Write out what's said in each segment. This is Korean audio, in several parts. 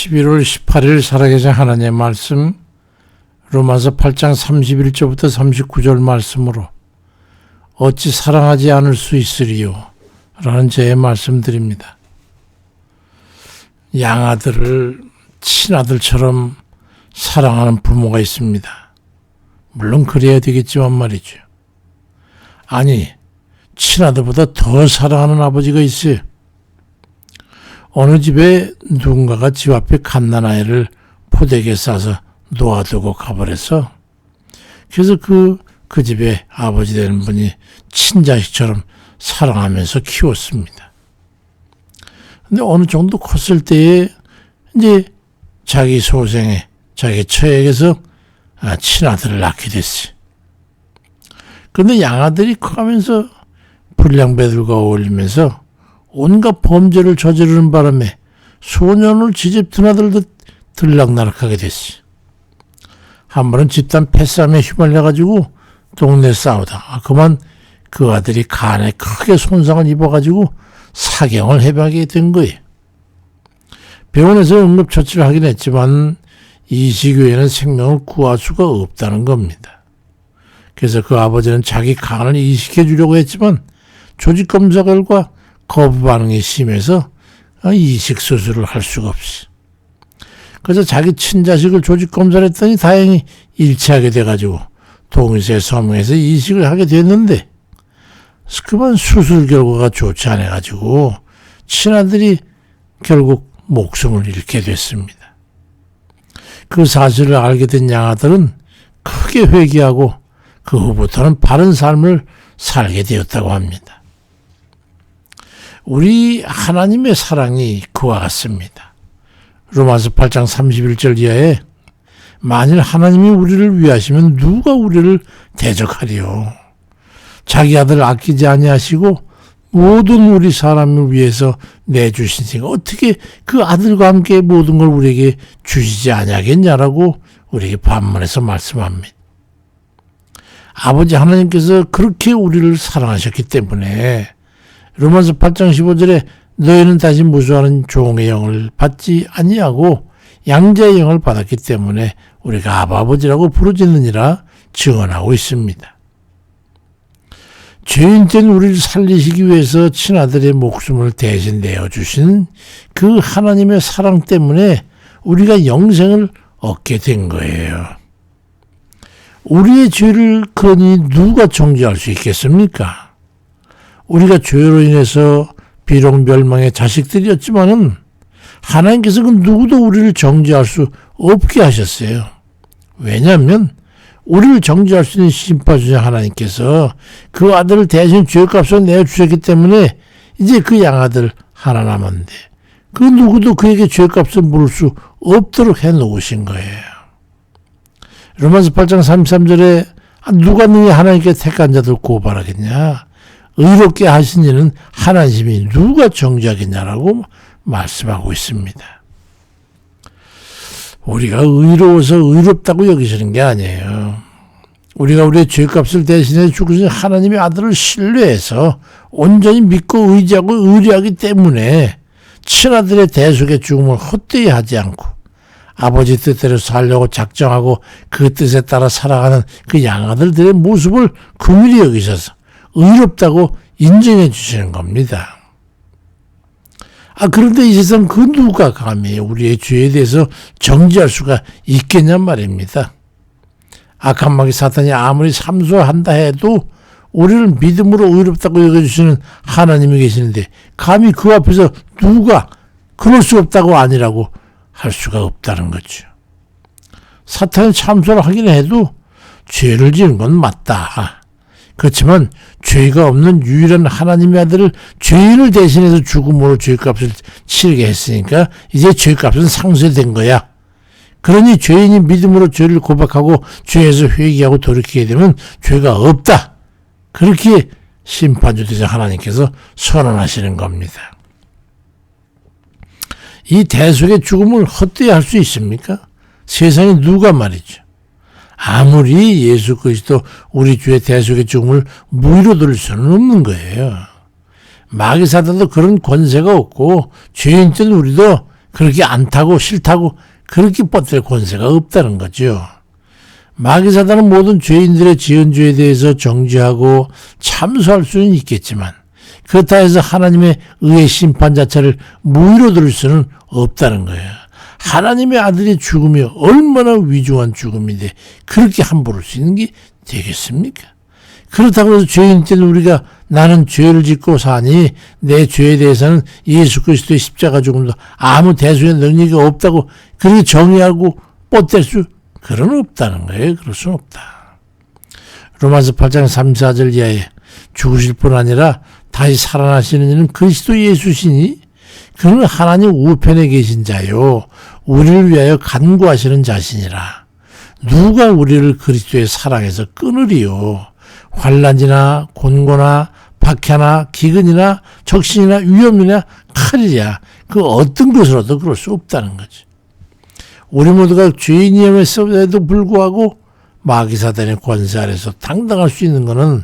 11월 18일 살아계신 하나님의 말씀 로마서 8장 31절부터 39절 말씀으로 어찌 사랑하지 않을 수 있으리요? 라는 제 말씀드립니다. 양아들을 친아들처럼 사랑하는 부모가 있습니다. 물론 그래야 되겠지만 말이죠. 아니, 친아들보다 더 사랑하는 아버지가 있어요. 어느 집에 누군가가 집 앞에 갓난아이를 포대기에 싸서 놓아두고 가버려서 그래서 그 집에 아버지 되는 분이 친자식처럼 사랑하면서 키웠습니다. 근데 어느 정도 컸을 때에 이제 자기 소생에 자기 처에게서 친아들을 낳게 됐어요. 그런데 양아들이 커가면서 불량배들과 어울리면서 온갖 범죄를 저지르는 바람에 소년을 지집 드나들듯 들락날락하게 됐어요. 한 번은 집단 패싸움에 휘말려가지고 동네 싸우다 그만 그 아들이 간에 크게 손상을 입어가지고 사경을 해박하게 된 거예요. 병원에서 응급처치를 하긴 했지만 이 시기에는 생명을 구할 수가 없다는 겁니다. 그래서 그 아버지는 자기 간을 이식해 주려고 했지만 조직검사 결과 거부 반응이 심해서 이식 수술을 할 수가 없어. 그래서 자기 친자식을 조직검사를 했더니 다행히 일치하게 돼가지고 동의서에 서명해서 이식을 하게 됐는데 그만 수술 결과가 좋지 않아가지고 친아들이 결국 목숨을 잃게 됐습니다. 그 사실을 알게 된 양아들은 크게 회개하고 그 후부터는 바른 삶을 살게 되었다고 합니다. 우리 하나님의 사랑이 그와 같습니다. 로마서 8장 31절 이하에 만일 하나님이 우리를 위하시면 누가 우리를 대적하리요. 자기 아들 아끼지 아니하시고 모든 우리 사람을 위해서 내주시니까 어떻게 그 아들과 함께 모든 걸 우리에게 주시지 아니하겠냐라고 우리에게 반문해서 말씀합니다. 아버지 하나님께서 그렇게 우리를 사랑하셨기 때문에 로마서 8장 15절에 너희는 다시 무수하는 종의 영을 받지 아니하고 양자의 영을 받았기 때문에 우리가 아버지라고 부르짖느니라 증언하고 있습니다. 죄인된 우리를 살리시기 위해서 친아들의 목숨을 대신 내어주신 그 하나님의 사랑 때문에 우리가 영생을 얻게 된 거예요. 우리의 죄를 그러니 누가 정죄할 수 있겠습니까? 우리가 죄로 인해서 비록 멸망의 자식들이었지만은 하나님께서 그 누구도 우리를 정죄할 수 없게 하셨어요. 왜냐하면 우리를 정죄할 수 있는 심판주신 하나님께서 그 아들을 대신 죄값을 내주셨기 때문에 이제 그 양아들 하나 남았는데 그 누구도 그에게 죄값을 물을 수 없도록 해놓으신 거예요. 로마서 8장 33절에 누가 너희 하나님께 택한 자들 고발하겠냐? 의롭게 하신 이는 하나님이 누가 정죄하겠냐라고 말씀하고 있습니다. 우리가 의로워서 의롭다고 여기시는 게 아니에요. 우리가 우리의 죄값을 대신해 죽으신 하나님의 아들을 신뢰해서 온전히 믿고 의지하고 의뢰하기 때문에 친아들의 대속의 죽음을 헛되이 하지 않고 아버지 뜻대로 살려고 작정하고 그 뜻에 따라 살아가는 그 양아들들의 모습을 긍휼히 여기셔서 의롭다고 인정해 주시는 겁니다. 그런데 이 세상 그 누가 감히 우리의 죄에 대해서 정죄할 수가 있겠냔 말입니다. 악한 마귀 사탄이 아무리 삼수한다 해도 우리를 믿음으로 의롭다고 여겨주시는 하나님이 계시는데 감히 그 앞에서 누가 그럴 수 없다고 아니라고 할 수가 없다는 거죠. 사탄이 참소를 하긴 해도 죄를 지은 건 맞다. 그렇지만 죄가 없는 유일한 하나님의 아들을 죄인을 대신해서 죽음으로 죄값을 치르게 했으니까 이제 죄값은 상쇄된 거야. 그러니 죄인이 믿음으로 죄를 고백하고 죄에서 회개하고 돌이키게 되면 죄가 없다. 그렇게 심판주 되신 하나님께서 선언하시는 겁니다. 이 대속의 죽음을 헛되이 할 수 있습니까? 세상에 누가 말이죠. 아무리 예수 그리스도 우리 주의 대속의 죽음을 무위로 돌릴 수는 없는 거예요. 마귀 사단도 그런 권세가 없고 죄인된 우리도 그렇게 안 타고 싫다고 그렇게 뻗을 권세가 없다는 거죠. 마귀 사단은 모든 죄인들의 지은 죄에 대해서 정죄하고 참수할 수는 있겠지만 그렇다 해서 하나님의 의의 심판 자체를 무위로 들을 수는 없다는 거예요. 하나님의 아들의 죽음이 얼마나 위중한 죽음인데 그렇게 함부로 할 수 있는 게 되겠습니까? 그렇다고 해서 죄인 때는 우리가 나는 죄를 짓고 사니 내 죄에 대해서는 예수 그리스도의 십자가 죽음도 아무 대수의 능력이 없다고 그렇게 정의하고 뻗댈 수 그런 없다는 거예요. 그럴 수는 없다. 로마서 8장 3, 4절 이하에 죽으실 뿐 아니라 다시 살아나시는 이는 그리스도 예수시니 그는 하나님 우편에 계신 자요 우리를 위하여 간구하시는 자신이라. 누가 우리를 그리스도의 사랑에서 끊으리요. 환난이나 곤고나 박해나 기근이나 적신이나 위험이나 칼이랴 그 어떤 것으로도 그럴 수 없다는 거지. 우리 모두가 죄인이었음에도 불구하고 마귀 사단의 권세 아래서 당당할 수 있는 것은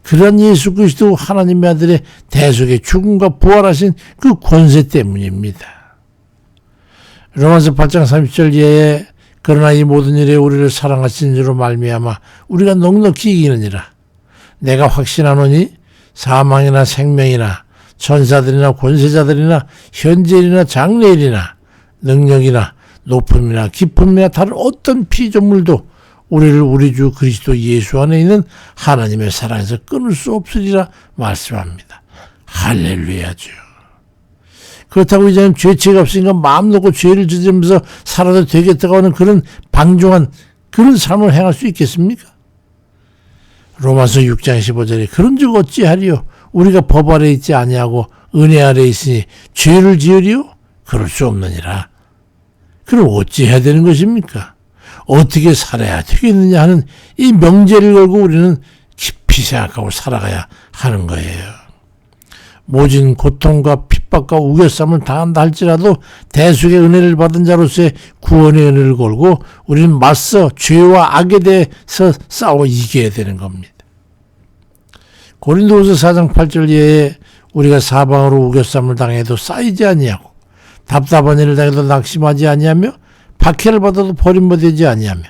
그런 예수 그리스도 하나님의 아들의 대속의 죽음과 부활하신 그 권세 때문입니다. 로마서 8장 30절 이하에 그러나 이 모든 일에 우리를 사랑하신 줄로 말미암아 우리가 넉넉히 이기느니라. 내가 확신하노니 사망이나 생명이나 천사들이나 권세자들이나 현재일이나 장래일이나 능력이나 높음이나 깊음이나 다른 어떤 피조물도 우리를 우리 주 그리스도 예수 안에 있는 하나님의 사랑에서 끊을 수 없으리라 말씀합니다. 할렐루야죠. 그렇다고 이제는 죄책이 없으니까 마음 놓고 죄를 저지르면서 살아도 되겠다고 하는 그런 방종한 그런 삶을 행할 수 있겠습니까? 로마서 6장 15절에 그런즉 어찌하리요? 우리가 법 아래 있지 아니하고 은혜 아래 있으니 죄를 지으리요? 그럴 수 없느니라. 그럼 어찌해야 되는 것입니까? 어떻게 살아야 되겠느냐 하는 이 명제를 걸고 우리는 깊이 생각하고 살아가야 하는 거예요. 모진 고통과 핍박과 우겨쌈을 당한다 할지라도 대속의 은혜를 받은 자로서의 구원의 은혜를 걸고 우리는 맞서 죄와 악에 대해서 싸워 이겨야 되는 겁니다. 고린도후서 4장 8절 이하에 우리가 사방으로 우겨쌈을 당해도 쌓이지 아니하고 답답한 일을 당해도 낙심하지 아니하며 박해를 받아도 버림받지 아니하며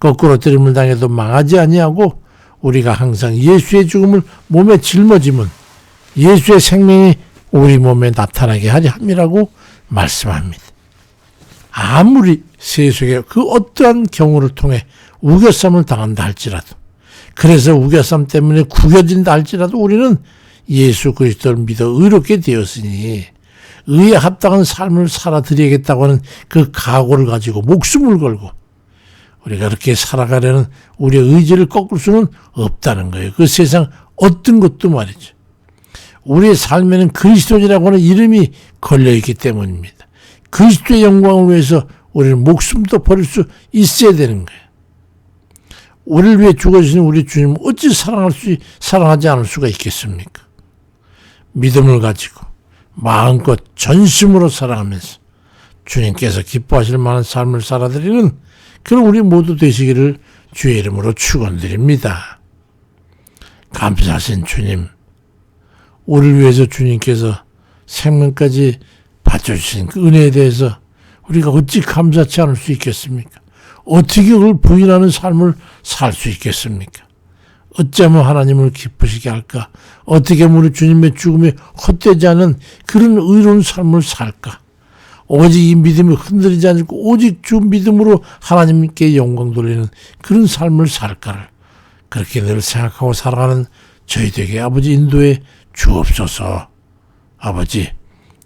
거꾸로 뜨림을 당해도 망하지 아니하고 우리가 항상 예수의 죽음을 몸에 짊어지면 예수의 생명이 우리 몸에 나타나게 하려 함이라고 말씀합니다. 아무리 세속의 그 어떠한 경우를 통해 우겨쌈을 당한다 할지라도 그래서 우겨쌈 때문에 구겨진다 할지라도 우리는 예수 그리스도를 믿어 의롭게 되었으니 의에 합당한 삶을 살아드리겠다고 하는 그 각오를 가지고 목숨을 걸고 우리가 그렇게 살아가려는 우리의 의지를 꺾을 수는 없다는 거예요. 그 세상 어떤 것도 말이죠. 우리의 삶에는 그리스도인이라고 하는 이름이 걸려있기 때문입니다. 그리스도의 영광을 위해서 우리는 목숨도 버릴 수 있어야 되는 거예요. 우리를 위해 죽어주신 우리 주님을 어찌 사랑하지 않을 수가 있겠습니까? 믿음을 가지고 마음껏 전심으로 사랑하면서 주님께서 기뻐하실 만한 삶을 살아드리는 그런 우리 모두 되시기를 주의 이름으로 축원드립니다. 감사하신 주님, 우리를 위해서 주님께서 생명까지 바쳐주신 그 은혜에 대해서 우리가 어찌 감사치 않을 수 있겠습니까? 어떻게 그걸 부인하는 삶을 살 수 있겠습니까? 어쩌면 하나님을 기쁘시게 할까? 어떻게 하면 우리 주님의 죽음에 헛되지 않은 그런 의로운 삶을 살까? 오직 이 믿음이 흔들리지 않고 오직 주 믿음으로 하나님께 영광 돌리는 그런 삶을 살까를 그렇게 늘 생각하고 살아가는 저희들에게 아버지 인도해 주옵소서. 아버지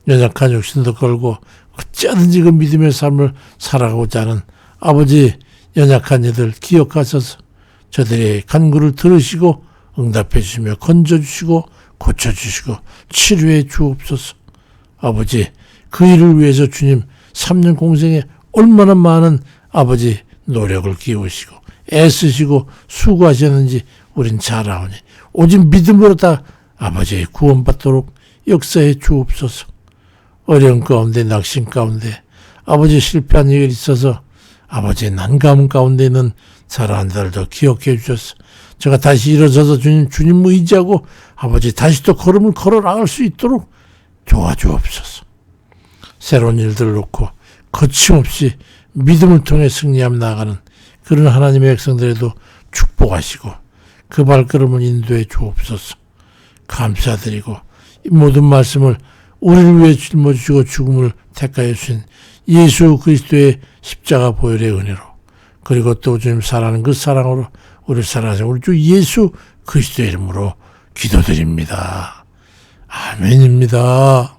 연약한 육신도 걸고 어찌하든지 그 믿음의 삶을 살아가고자 하는 아버지 연약한 이들 기억하셔서 저들의 간구를 들으시고 응답해 주시며 건져주시고 고쳐주시고 치료해 주옵소서. 아버지 그 일을 위해서 주님 3년 공생에 얼마나 많은 아버지 노력을 기우시고 애쓰시고 수고하셨는지 우린 잘 아오니 오직 믿음으로 다 아버지의 구원받도록 역사해 주옵소서. 어려운 가운데 낙심 가운데 아버지 실패한 일이 있어서 아버지의 난감 가운데 있는 사랑하는 자들도 기억해 주셔서 제가 다시 일어서서 주님 의지하고 아버지 다시 또 걸음을 걸어 나갈 수 있도록 도와주옵소서. 새로운 일들을 놓고 거침없이 믿음을 통해 승리하며 나아가는 그런 하나님의 백성들에도 축복하시고 그 발걸음을 인도해 주옵소서. 감사드리고 이 모든 말씀을 우리를 위해 짊어지시고 죽음을 택하여 주신 예수 그리스도의 십자가 보혈의 은혜로 그리고 또 주님 사랑하는 그 사랑으로 우리를 사랑하신 우리 주 예수 그리스도의 이름으로 기도드립니다. 아멘입니다.